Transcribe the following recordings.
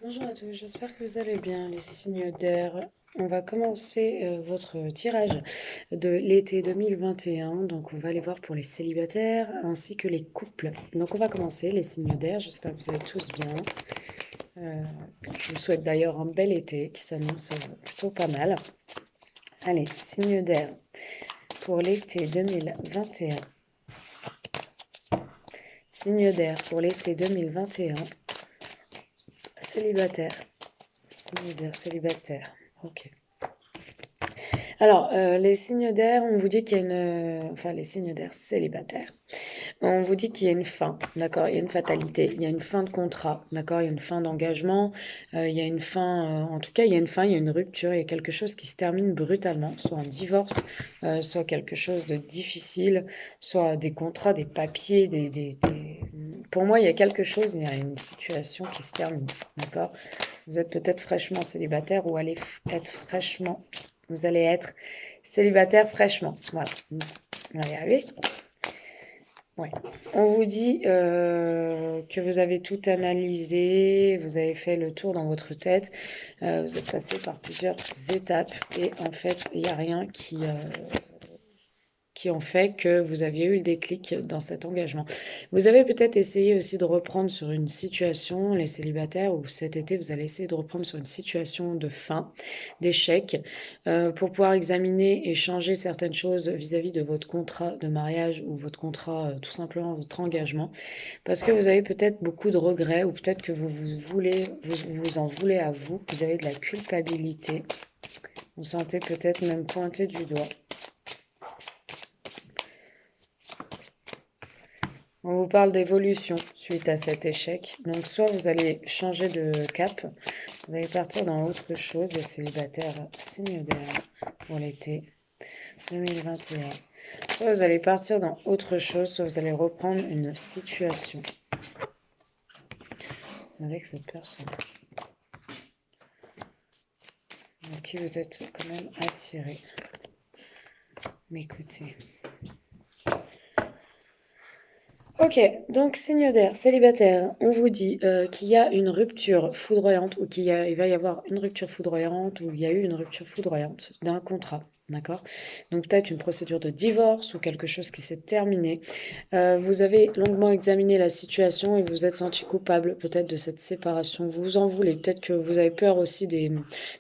Bonjour à tous, j'espère que vous allez bien, les signes d'air. On va commencer votre tirage de l'été 2021. Donc, on va aller voir pour les célibataires ainsi que les couples. Donc, on va commencer les signes d'air. J'espère que vous allez tous bien. Euh, je vous souhaite d'ailleurs un bel été qui s'annonce plutôt pas mal. Allez, signes d'air pour l'été 2021. Signes d'air pour l'été 2021. Célibataire. Signes d'air célibataire. Ok. Alors, les signes d'air, on vous dit qu'il y a enfin, les signes d'air célibataires. On vous dit qu'il y a une fin, d'accord? Il y a une fatalité, il y a une fin de contrat, d'accord? Il y a une fin d'engagement, il y a une fin, en tout cas, il y a une fin, il y a une rupture, il y a quelque chose qui se termine brutalement, soit un divorce, soit quelque chose de difficile, soit des contrats, des papiers, Pour moi, il y a quelque chose, il y a une situation qui se termine, d'accord? Vous êtes peut-être fraîchement célibataire ou allez être fraîchement. Vous allez être célibataire fraîchement. Voilà. On va y arriver. Ouais. On vous dit que vous avez tout analysé, vous avez fait le tour dans votre tête, vous êtes passé par plusieurs étapes et en fait, il n'y a rien qui ont fait que vous aviez eu le déclic dans cet engagement. Vous avez peut-être essayé aussi de reprendre sur une situation, les célibataires, ou cet été, vous allez essayer de reprendre sur une situation de fin, d'échec, pour pouvoir examiner et changer certaines choses vis-à-vis de votre contrat de mariage ou votre contrat, tout simplement votre engagement, parce que vous avez peut-être beaucoup de regrets, ou peut-être que vous en voulez à vous, vous avez de la culpabilité, vous sentez peut-être même pointer du doigt. On vous parle d'évolution suite à cet échec. Donc, soit vous allez changer de cap, vous allez partir dans autre chose, les célibataires, c'est mieux d'air pour l'été 2021. Soit vous allez partir dans autre chose, soit vous allez reprendre une situation avec cette personne à qui vous êtes quand même attiré. Mais écoutez. Ok, donc signe d'air, célibataire, on vous dit qu'il y a une rupture foudroyante ou il va y avoir une rupture foudroyante ou il y a eu une rupture foudroyante d'un contrat, d'accord? Donc peut-être une procédure de divorce ou quelque chose qui s'est terminé. Vous avez longuement examiné la situation et vous êtes senti coupable peut-être de cette séparation. Vous vous en voulez, peut-être que vous avez peur aussi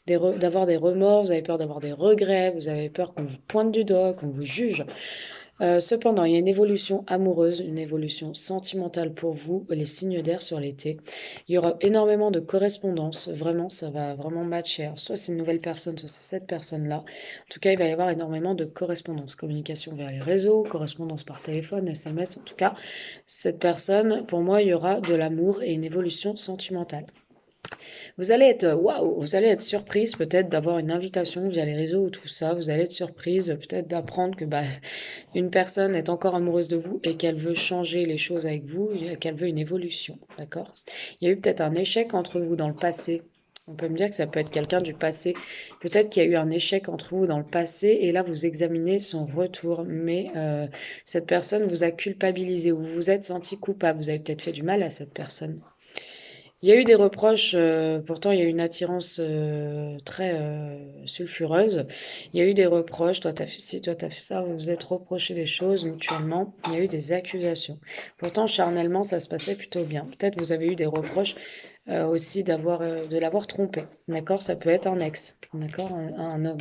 d'avoir des remords, vous avez peur d'avoir des regrets, vous avez peur qu'on vous pointe du doigt, qu'on vous juge. Cependant, il y a une évolution amoureuse, une évolution sentimentale pour vous, les signes d'air sur l'été. Il y aura énormément de correspondance, vraiment, ça va vraiment matcher. Alors, soit c'est une nouvelle personne, soit c'est cette personne-là. En tout cas, il va y avoir énormément de correspondance, communication vers les réseaux, correspondance par téléphone, SMS. En tout cas, cette personne, pour moi, il y aura de l'amour et une évolution sentimentale. Vous allez être waouh, vous allez être surprise peut-être d'avoir une invitation via les réseaux ou tout ça. Vous allez être surprise peut-être d'apprendre que une personne est encore amoureuse de vous et qu'elle veut changer les choses avec vous, et qu'elle veut une évolution, d'accord? Il y a eu peut-être un échec entre vous dans le passé. On peut me dire que ça peut être quelqu'un du passé. Peut-être qu'il y a eu un échec entre vous dans le passé et là vous examinez son retour. Mais cette personne vous a culpabilisé ou vous vous êtes senti coupable. Vous avez peut-être fait du mal à cette personne. Il y a eu des reproches, pourtant il y a eu une attirance très sulfureuse. Il y a eu des reproches, toi t'as fait ci, toi t'as fait ça, vous vous êtes reproché des choses mutuellement. Il y a eu des accusations. Pourtant charnellement ça se passait plutôt bien. Peut-être vous avez eu des reproches aussi de l'avoir trompé. D'accord, ça peut être un ex, d'accord, un homme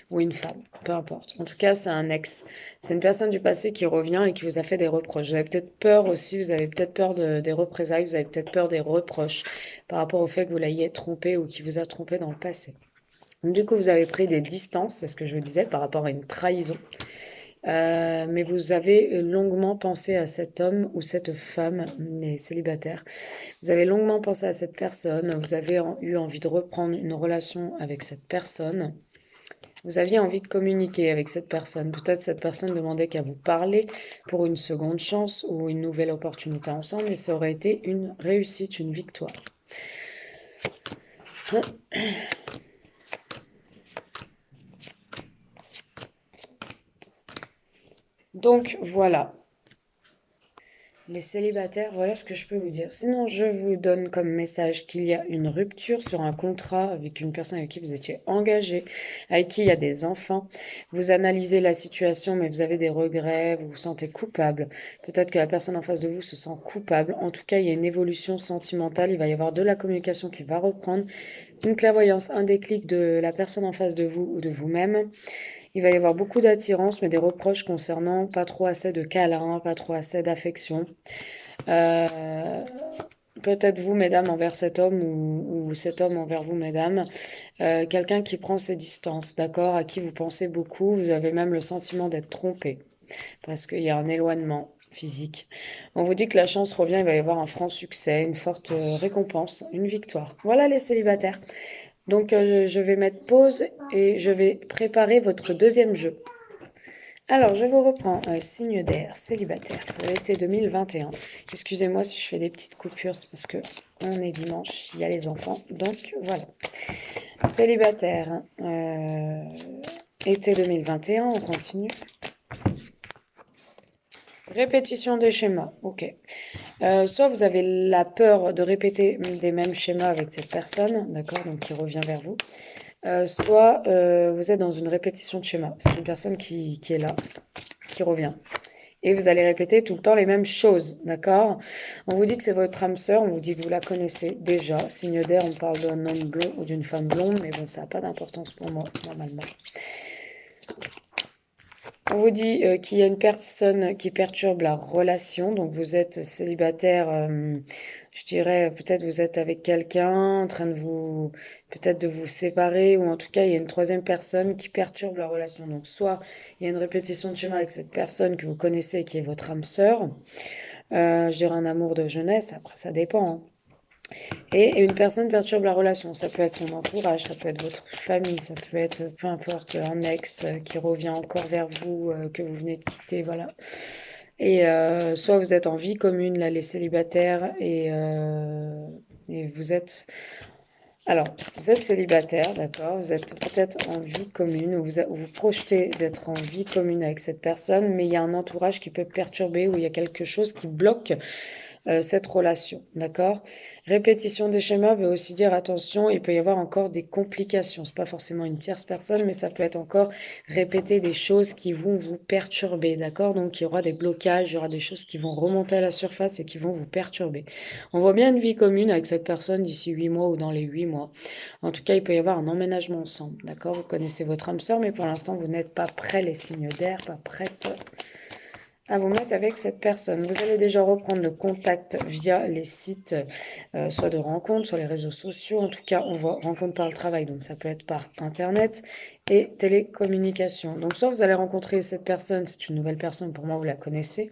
ou une femme, peu importe. En tout cas, c'est un ex. C'est une personne du passé qui revient et qui vous a fait des reproches. Vous avez peut-être peur aussi, vous avez peut-être peur des représailles, vous avez peut-être peur des reproches par rapport au fait que vous l'ayez trompé ou qu'il vous a trompé dans le passé. Donc, du coup, vous avez pris des distances, c'est ce que je vous disais, par rapport à une trahison. Mais vous avez longuement pensé à cet homme ou cette femme, les célibataires. Vous avez longuement pensé à cette personne, vous avez eu envie de reprendre une relation avec cette personne. Vous aviez envie de communiquer avec cette personne. Peut-être cette personne demandait qu'à vous parler pour une seconde chance ou une nouvelle opportunité ensemble et ça aurait été une réussite, une victoire. Donc voilà, Les célibataires, voilà ce que je peux vous dire. Sinon, je vous donne comme message qu'il y a une rupture sur un contrat avec une personne avec qui vous étiez engagé, avec qui il y a des enfants. Vous analysez la situation, mais vous avez des regrets, vous vous sentez coupable. Peut-être que la personne en face de vous se sent coupable. En tout cas, il y a une évolution sentimentale. Il va y avoir de la communication qui va reprendre, une clairvoyance, un déclic de la personne en face de vous ou de vous-même. Il va y avoir beaucoup d'attirance, mais des reproches concernant pas trop assez de câlins, pas trop assez d'affection. Euh, Peut-être vous, mesdames, envers cet homme ou cet homme envers vous, mesdames. Quelqu'un qui prend ses distances, d'accord, à qui vous pensez beaucoup. Vous avez même le sentiment d'être trompé parce qu'il y a un éloignement physique. On vous dit que la chance revient, il va y avoir un franc succès, une forte récompense, une victoire. Voilà les célibataires. Donc je vais mettre pause et je vais préparer votre deuxième jeu. Alors, je vous reprends un signe d'air célibataire pour l'été 2021. Excusez-moi si je fais des petites coupures, c'est parce que on est dimanche, il y a les enfants. Donc voilà. Célibataire, été 2021, on continue. Répétition des schémas, ok. Soit vous avez la peur de répéter des mêmes schémas avec cette personne, d'accord, donc qui revient vers vous. Soit vous êtes dans une répétition de schéma. C'est une personne qui est là, qui revient. Et vous allez répéter tout le temps les mêmes choses, d'accord? On vous dit que c'est votre âme sœur, on vous dit que vous la connaissez déjà. Signe d'air, on parle d'un homme blond ou d'une femme blonde, mais bon, ça n'a pas d'importance pour moi, normalement. On vous dit qu'il y a une personne qui perturbe la relation, donc vous êtes célibataire, je dirais peut-être vous êtes avec quelqu'un en train de vous, peut-être de vous séparer, ou en tout cas il y a une troisième personne qui perturbe la relation. Donc soit il y a une répétition de schéma avec cette personne que vous connaissez qui est votre âme sœur, je dirais un amour de jeunesse, après ça dépend, hein. Et une personne perturbe la relation. Ça peut être son entourage, ça peut être votre famille, ça peut être peu importe un ex qui revient encore vers vous, que vous venez de quitter, voilà. Et soit vous êtes en vie commune, là, les célibataires, et vous êtes... Alors, vous êtes célibataire, d'accord, vous êtes peut-être en vie commune, ou vous projetez d'être en vie commune avec cette personne, mais il y a un entourage qui peut perturber, ou il y a quelque chose qui bloque cette relation, d'accord? Répétition des schémas veut aussi dire attention, il peut y avoir encore des complications. C'est pas forcément une tierce personne, mais ça peut être encore répéter des choses qui vont vous perturber, d'accord? Donc il y aura des blocages, il y aura des choses qui vont remonter à la surface et qui vont vous perturber. On voit bien une vie commune avec cette personne d'ici 8 mois ou dans les 8 mois. En tout cas, il peut y avoir un emménagement ensemble, d'accord? Vous connaissez votre âme sœur, mais pour l'instant, vous n'êtes pas prêts, les signes d'air, pas prêtes à vous mettre avec cette personne. Vous allez déjà reprendre le contact via les sites, soit de rencontres, soit les réseaux sociaux. En tout cas, on voit rencontre par le travail, donc ça peut être par Internet et télécommunication. Donc soit vous allez rencontrer cette personne, c'est une nouvelle personne, pour moi vous la connaissez,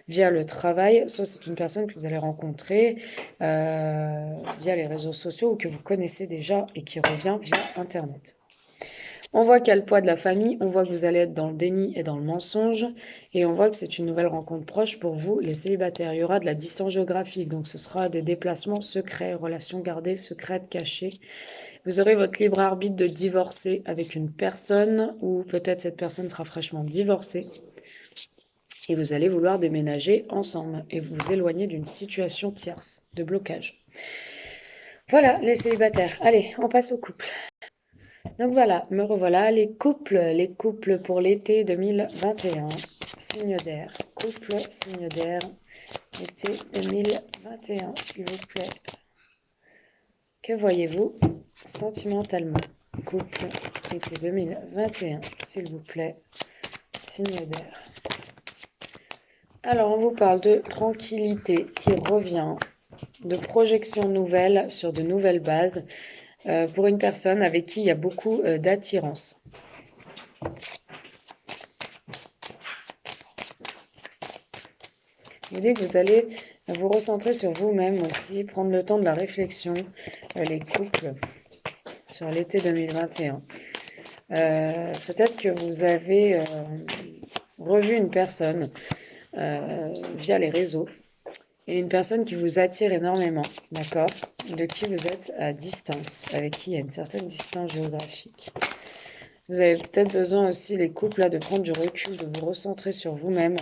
via le travail, soit c'est une personne que vous allez rencontrer via les réseaux sociaux ou que vous connaissez déjà et qui revient via Internet. On voit qu'il y a le poids de la famille, on voit que vous allez être dans le déni et dans le mensonge, et on voit que c'est une nouvelle rencontre proche pour vous, les célibataires. Il y aura de la distance géographique, donc ce sera des déplacements secrets, relations gardées, secrètes, cachées. Vous aurez votre libre arbitre de divorcer avec une personne, ou peut-être cette personne sera fraîchement divorcée, et vous allez vouloir déménager ensemble, et vous éloigner d'une situation tierce, de blocage. Voilà, les célibataires. Allez, on passe au couple. Donc voilà, me revoilà, les couples pour l'été 2021. Signe d'air, couple, signe d'air, été 2021, s'il vous plaît. Que voyez-vous sentimentalement? Couple, été 2021, s'il vous plaît, signe d'air. Alors, on vous parle de tranquillité qui revient, de projection nouvelle sur de nouvelles bases, pour une personne avec qui il y a beaucoup d'attirance. Vous dites que vous allez vous recentrer sur vous-même aussi, prendre le temps de la réflexion, les couples, sur l'été 2021. Peut-être que vous avez revu une personne via les réseaux, et une personne qui vous attire énormément, d'accord? De qui vous êtes à distance, avec qui il y a une certaine distance géographique. Vous avez peut-être besoin aussi, les couples, là, de prendre du recul, de vous recentrer sur vous-même,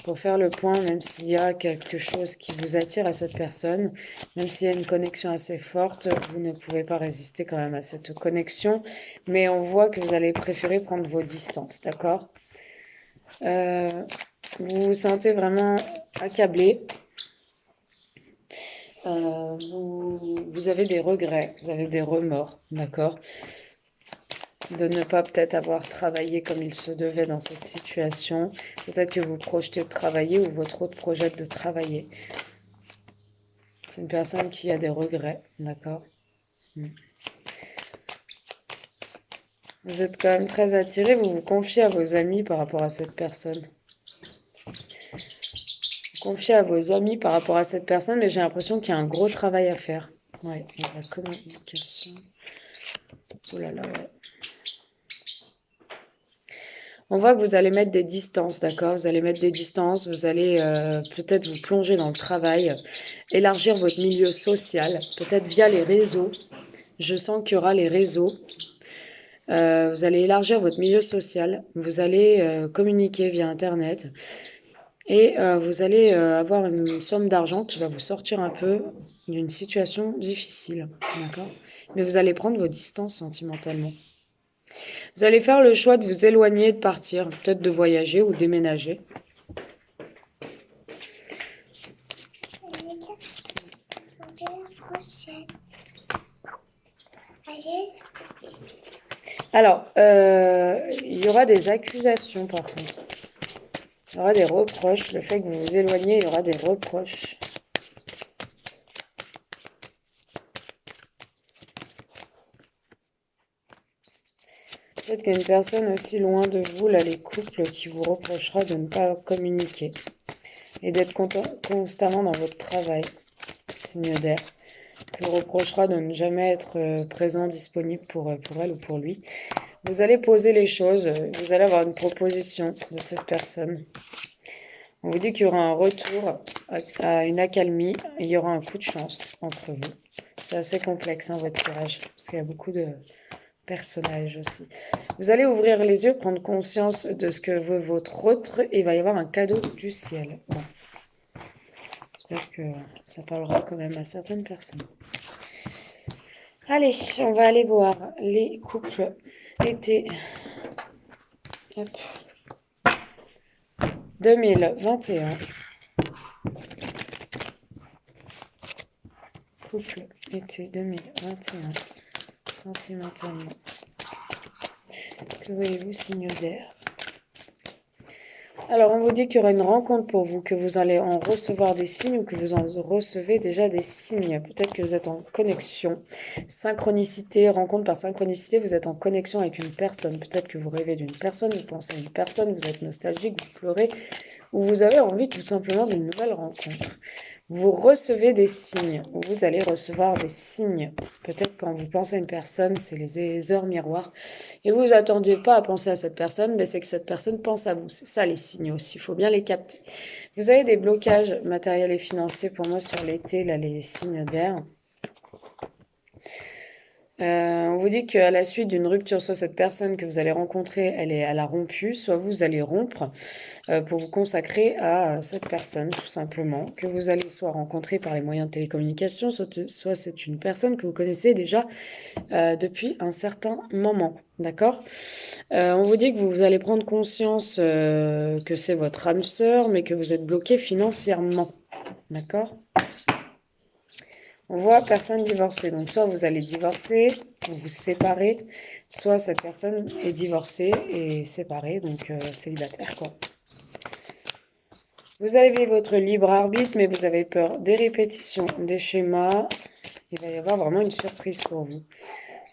pour faire le point, même s'il y a quelque chose qui vous attire à cette personne, même s'il y a une connexion assez forte, vous ne pouvez pas résister quand même à cette connexion, mais on voit que vous allez préférer prendre vos distances, d'accord? Vous vous sentez vraiment accablé. Vous avez des regrets, vous avez des remords, d'accord? De ne pas peut-être avoir travaillé comme il se devait dans cette situation. Peut-être que vous projetez de travailler ou votre autre projette de travailler. C'est une personne qui a des regrets, d'accord? Vous êtes quand même très attiré, vous vous confiez à vos amis par rapport à cette personne. Vous confiez à vos amis par rapport à cette personne, mais j'ai l'impression qu'il y a un gros travail à faire. Ouais, et la communication. Oh là là, ouais. On voit que vous allez mettre des distances, d'accord? Vous allez mettre des distances, vous allez peut-être vous plonger dans le travail, élargir votre milieu social, peut-être via les réseaux. Je sens qu'il y aura les réseaux. Vous allez élargir votre milieu social, vous allez communiquer via Internet et vous allez avoir une somme d'argent qui va vous sortir un peu d'une situation difficile, d'accord? Mais vous allez prendre vos distances sentimentalement. Vous allez faire le choix de vous éloigner, de partir, peut-être de voyager ou déménager. Alors, il y aura des accusations par contre. Il y aura des reproches. Le fait que vous vous éloignez, il y aura des reproches. Peut-être qu'il y a une personne aussi loin de vous, là, les couples, qui vous reprochera de ne pas communiquer et d'être constamment dans votre travail, signe d'air, qui vous reprochera de ne jamais être présent, disponible pour elle ou pour lui. Vous allez poser les choses, vous allez avoir une proposition de cette personne. On vous dit qu'il y aura un retour à une accalmie et il y aura un coup de chance entre vous. C'est assez complexe, hein, votre tirage, parce qu'il y a beaucoup de personnages aussi. Vous allez ouvrir les yeux, prendre conscience de ce que veut votre autre et il va y avoir un cadeau du ciel. Bon. J'espère que ça parlera quand même à certaines personnes. Allez, on va aller voir les couples été. Hop. 2021. Couple été 2021. Sentimentalement. Que voyez-vous, signe d'air? Alors, on vous dit qu'il y aura une rencontre pour vous, que vous allez en recevoir des signes ou que vous en recevez déjà des signes. Peut-être que vous êtes en connexion. Synchronicité, rencontre par synchronicité, vous êtes en connexion avec une personne. Peut-être que vous rêvez d'une personne, vous pensez à une personne, vous êtes nostalgique, vous pleurez, ou vous avez envie tout simplement d'une nouvelle rencontre. Vous recevez des signes, ou vous allez recevoir des signes. Peut-être quand vous pensez à une personne, c'est les heures miroirs. Et vous attendiez pas à penser à cette personne, mais c'est que cette personne pense à vous. C'est ça les signes aussi, il faut bien les capter. Vous avez des blocages matériels et financiers pour moi sur l'été, là, les signes d'air. On vous dit qu'à la suite d'une rupture, soit cette personne que vous allez rencontrer, elle a rompu, soit vous allez rompre pour vous consacrer à cette personne, tout simplement, que vous allez soit rencontrer par les moyens de télécommunication, soit c'est une personne que vous connaissez déjà depuis un certain moment, d'accord? On vous dit que vous allez prendre conscience que c'est votre âme sœur, mais que vous êtes bloqué financièrement, d'accord? On voit personne divorcée. Donc, soit vous allez divorcer, vous vous séparez, soit cette personne est divorcée et séparée, donc célibataire, quoi. Vous avez votre libre arbitre, mais vous avez peur des répétitions, des schémas. Il va y avoir vraiment une surprise pour vous.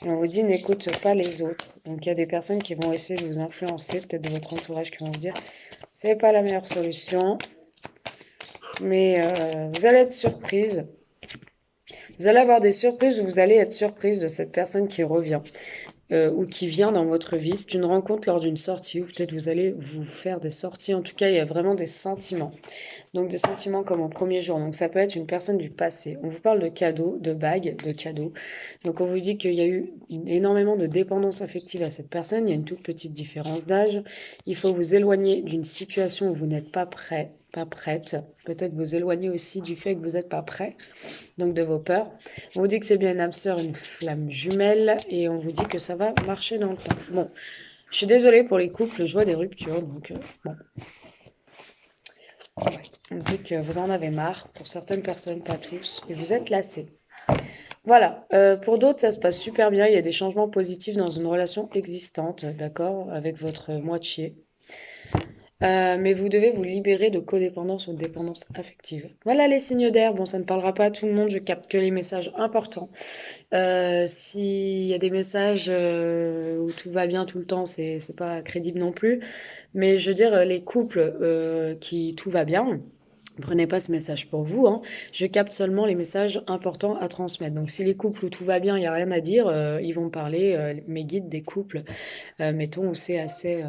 Et on vous dit, n'écoute pas les autres. Donc, il y a des personnes qui vont essayer de vous influencer, peut-être de votre entourage, qui vont vous dire, c'est pas la meilleure solution. Mais vous allez être surprise. Vous allez avoir des surprises ou vous allez être surprise de cette personne qui revient ou qui vient dans votre vie. C'est une rencontre lors d'une sortie ou peut-être vous allez vous faire des sorties. En tout cas, il y a vraiment des sentiments. Donc des sentiments comme au premier jour. Donc ça peut être une personne du passé. On vous parle de cadeaux, de bagues, de cadeaux. Donc on vous dit qu'il y a eu énormément de dépendance affective à cette personne. Il y a une toute petite différence d'âge. Il faut vous éloigner d'une situation où vous n'êtes pas prêt, pas prête. Peut-être vous éloigner aussi du fait que vous n'êtes pas prêt, donc de vos peurs. On vous dit que c'est bien une âme sœur, une flamme jumelle, et on vous dit que ça va marcher dans le temps. Bon, je suis désolée pour les couples, je vois des ruptures, donc bon. Ouais. On dit que vous en avez marre, pour certaines personnes, pas tous, et vous êtes lassés. Voilà, pour d'autres, ça se passe super bien, il y a des changements positifs dans une relation existante, d'accord, avec votre moitié. Mais vous devez vous libérer de codépendance ou de dépendance affective. Voilà les signes d'air. Bon, ça ne parlera pas à tout le monde, je capte que les messages importants. S'il y a des messages où tout va bien tout le temps, c'est pas crédible non plus. Mais je veux dire, les couples qui tout va bien, prenez pas ce message pour vous, hein. Je capte seulement les messages importants à transmettre. Donc si les couples où tout va bien, il n'y a rien à dire, ils vont parler, mes guides des couples mettons, où c'est assez,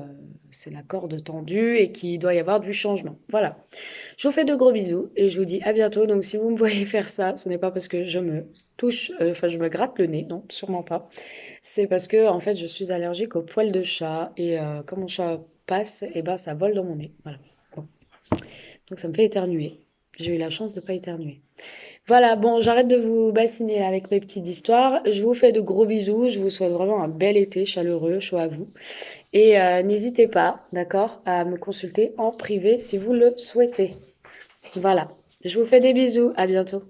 c'est la corde tendue et qu'il doit y avoir du changement. Voilà. Je vous fais de gros bisous et je vous dis à bientôt. Donc, si vous me voyez faire ça, ce n'est pas parce que je me touche, enfin, je me gratte le nez, non, sûrement pas. C'est parce que, en fait, je suis allergique aux poils de chat et quand mon chat passe, et ben, ça vole dans mon nez. Voilà. Bon. Donc, ça me fait éternuer. J'ai eu la chance de ne pas éternuer. Voilà, bon, j'arrête de vous bassiner avec mes petites histoires. Je vous fais de gros bisous. Je vous souhaite vraiment un bel été chaleureux, chaud à vous. Et n'hésitez pas, d'accord, à me consulter en privé si vous le souhaitez. Voilà, je vous fais des bisous, à bientôt.